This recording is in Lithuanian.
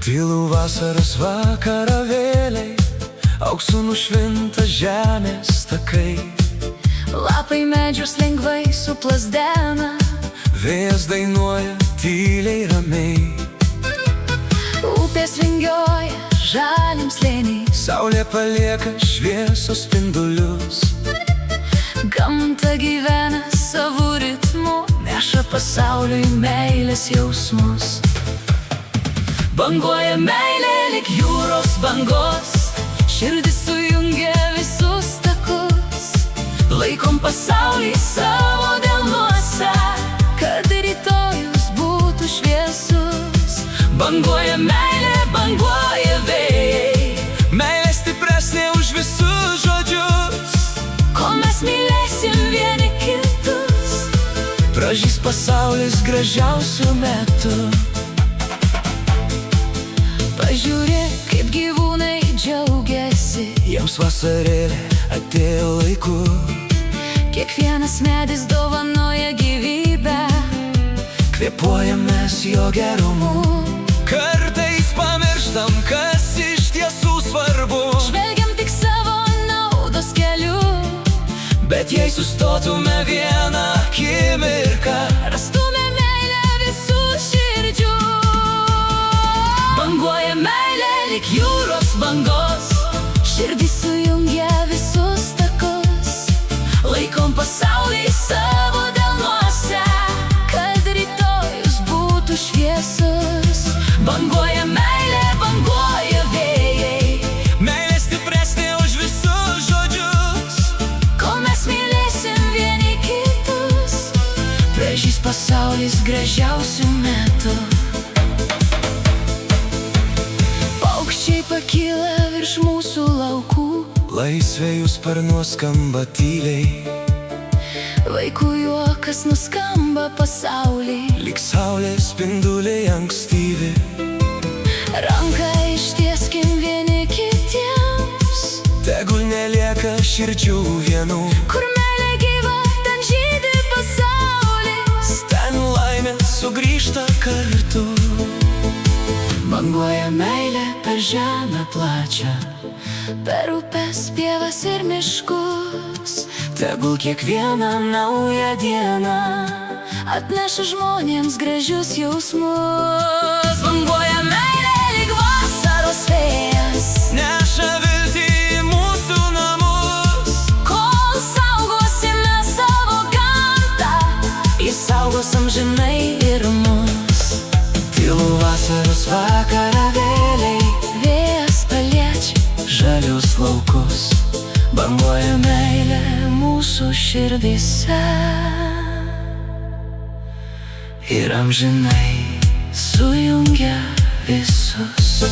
Tylų vasaros vakarą vėliai, auksu nušvinta žemės takai. Lapai medžius lengvai suplazdena, Vėjas dainuoja tyliai ramiai. upės vingioja žaliam slėniai. Saulė palieka šviesos spindulius. Gamta gyvena savo ritmu, neša pasauliui meilės jausmus. Banguoja meilė lyg jūros bangos, širdis sujungia visus takus. Laikom pasaulį savo delnuose, kad rytojus būtų šviesus. Banguoja meilė, banguoja vėjai, Meilė stipresnė už visus žodžius. kol mes mylėsim vieni kitus. Pražys pasaulis gražiausių metų. Pažiūrėk, kaip gyvūnai džiaugiasi, Jiems vasarėlė atėjo laiku. kiekvienas medis dovanoja gyvybę. Kvėpuojam mes jo gerumu. Kartais pamirštam, kas iš tiesų svarbu. Žvelgiam tik savo naudos keliu, Bet jei sustotume vieną akimirką, rastume meilę visų širdžių. Banguoja meilė lyg jūros bangos, širdis sujungia visus takus. Laikom pasaulį savo delnuose, kad rytojus būtų šviesus. Banguoja meilė, banguoja vėjai, Meilė stipresnė už visus žodžius. kol mes mylėsim vieni kitus. Pražys pasaulis gražiausių metų. Paukščiai pakyla virš mūsų laukų, Laisvė jų sparnuos skamba tyliai, vaikų juokas nuskamba pasaulį. lyg saulės spinduliai ankstyvi. Ranką ištieskim vieni kitiems, Tegul nelieka širdžių vienų. kur meilė gyva, ten žydi pasaulis. Ten laimė sugrįžta kartu. Banguoja meilė per žemę plačią, per upes, pievas ir miškus. Tegul kiekvieną naują dieną Atneša žmonėms gražius jausmus. Banguoja meilė lyg vasaros vėjas, neša viltį į mūsų namus. kol saugosime savo gamtą, Jis saugos amžinai ir mus. Tylų vasaros vakarą vėliai, vėjas paliečia žalius laukus. banguoja meilė mūsų širdyse Ir amžinai sujungia visus.